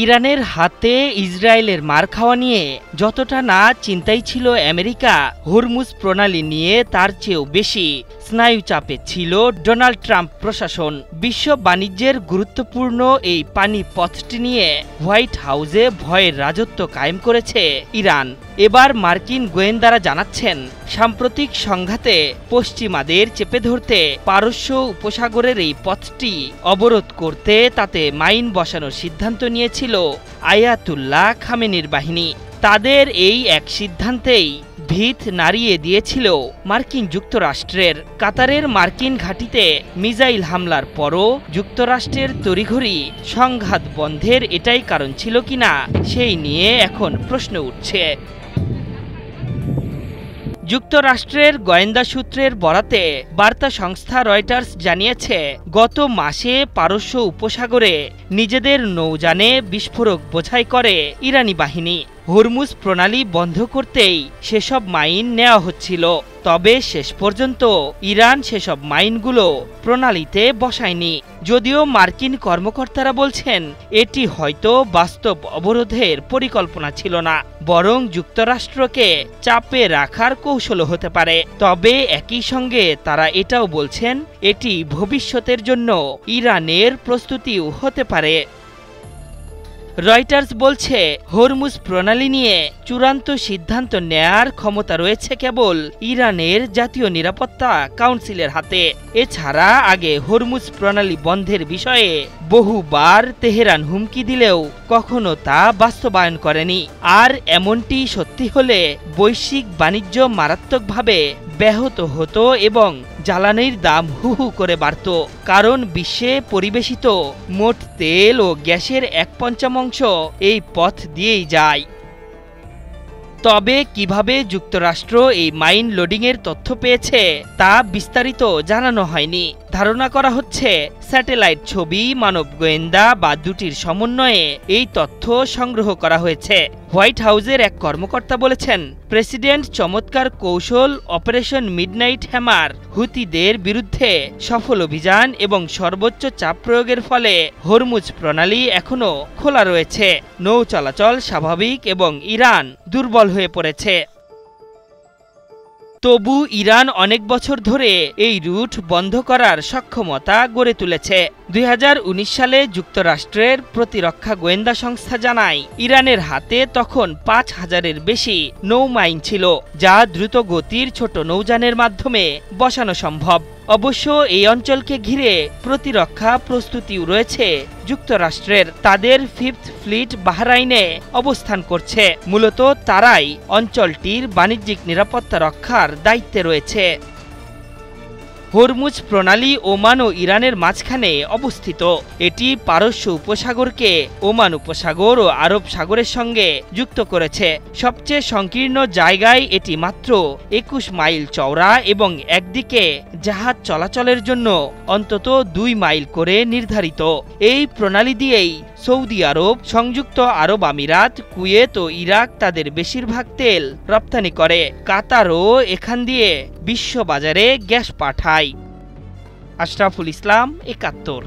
ইরানের হাতে ইসরায়েলের মার খাওয়া নিয়ে যতটা না চিন্তাই ছিল আমেরিকা, হরমুজ প্রণালী নিয়ে তার চেয়েও বেশি স্নায়ুচাপে ছিল ডোনাল্ড ট্রাম্প প্রশাসন। বিশ্ব বাণিজ্যের গুরুত্বপূর্ণ এই পানি পথটি নিয়ে হোয়াইট হাউসে ভয়ের রাজত্ব কায়েম করেছে ইরান। এবার মার্কিন গোয়েন্দারা জানাচ্ছেন, সাম্প্রতিক সংঘাতে পশ্চিমাদের চেপে ধরতে পারস্য উপসাগরের এই পথটি অবরোধ করতে তাতে মাইন বসানোর সিদ্ধান্ত নিয়েছিল আয়াতুল্লাহ খামেনির বাহিনী। তাদের এই এক সিদ্ধান্তেই ভিত নাড়িয়ে দিয়েছিল মার্কিন যুক্তরাষ্ট্রের। কাতারের মার্কিন ঘাঁটিতে মিসাইল হামলার পরও যুক্তরাষ্ট্রের তড়িঘড়ি সংঘাত বন্ধের এটাই কারণ ছিল কিনা সেই নিয়ে এখন প্রশ্ন উঠছে। যুক্তরাষ্ট্রের গোয়েন্দা সূত্রের বরাতে বার্তা সংস্থা রয়টার্স জানিয়েছে, গত মাসে পারস্য উপসাগরে নিজেদের নৌযানে বিস্ফোরক বোঝাই করে ইরানি বাহিনী। হরমুজ প্রণালী বন্ধ করতেই সেসব মাইন নেওয়া হচ্ছিল, তবে শেষ পর্যন্ত ইরান সেসব মাইনগুলো প্রণালীতে বসায়নি। যদিও মার্কিন কর্মকর্তারা বলছেন এটি হয়তো বাস্তব অবরোধের পরিকল্পনা ছিল না, বরং যুক্তরাষ্ট্রকে চাপে রাখার কৌশল হতে পারে। তবে একই সঙ্গে তারা এটাও বলছেন এটি ভবিষ্যতের জন্য ইরানের প্রস্তুতিও হতে পারে। রয়টার্স বলছে, হরমুজ প্রণালী নিয়ে চূড়ান্ত সিদ্ধান্ত নেয়ার ক্ষমতা রয়েছে কেবল ইরানের জাতীয় নিরাপত্তা কাউন্সিলের হাতে। এছাড়া আগে হরমুজ প্রণালী বন্ধের বিষয়ে বহুবার তেহরান হুমকি দিলেও কখনো তা বাস্তবায়ন করেনি। আর এমনটি সত্যি হলে বৈশ্বিক বাণিজ্য মারাত্মকভাবে ব্যাহত হতো এবং জ্বালানির দাম হু হু করে বাড়ত, কারণ বিশ্বে পরিবেশিত মোট তেল ও গ্যাসের 1/5 এই পথ দিয়েই যায়। তবে কিভাবে যুক্তরাষ্ট্র এই মাইন লোডিংয়ের তথ্য পেয়েছে তা বিস্তারিত জানানো হয়নি। ধারণা করা হচ্ছে স্যাটেলাইট ছবি, মানব গোয়েন্দা বা দুটির সমন্বয়ে এই তথ্য সংগ্রহ করা হয়েছে। হোয়াইট হাউসের এক কর্মকর্তা বলেছেন, প্রেসিডেন্ট চমৎকার কৌশল অপারেশন মিডনাইট হ্যামার হুতিদের বিরুদ্ধে সফল অভিযান এবং সর্বোচ্চ চাপ প্রয়োগের ফলে হরমুজ প্রণালী এখনও খোলা রয়েছে। নৌ চলাচল স্বাভাবিক এবং ইরান দুর্বল হয়ে পড়েছে। তবু ইরান অনেক বছর ধরে এই রুট বন্ধ করার সক্ষমতা গড়ে তুলেছে। 2019 সালে যুক্তরাষ্ট্রের প্রতিরক্ষা গোয়েন্দা সংস্থা জানায়, ইরানের হাতে তখন 5000-এর বেশি নৌমাইন ছিল, যা দ্রুত গতির ছোট নৌযানের মাধ্যমে বসানো সম্ভব। অবশ্য এই অঞ্চলকে ঘিরে প্রতিরক্ষা প্রস্তুতিও রয়েছে যুক্তরাষ্ট্রের। তাদের 5th ফ্লিট বাহরাইনে অবস্থান করছে। মূলত তারাই অঞ্চলটির বাণিজ্যিক নিরাপত্তা রক্ষার দায়িত্বে রয়েছে। হরমুজ প্রণালী ওমান ও ইরানের মাঝখানে অবস্থিত। এটি পারস্য উপসাগরকে ওমান উপসাগর ও আরব সাগরের সঙ্গে যুক্ত করেছে। সবচেয়ে সংকীর্ণ জায়গায় এটি মাত্র 21 মাইল চওড়া এবং একদিকে জাহাজ চলাচলের জন্য অন্তত 2 মাইল করে নির্ধারিত। এই প্রণালী দিয়েই সৌদি আরব, সংযুক্ত আরব আমিরাত, কুয়েত ও ইরাক তাদের বেশিরভাগ তেল রপ্তানি করে। কাতারও এখান দিয়ে বিশ্ববাজারে গ্যাস পাঠায়। আশরাফুল ইসলাম, 71।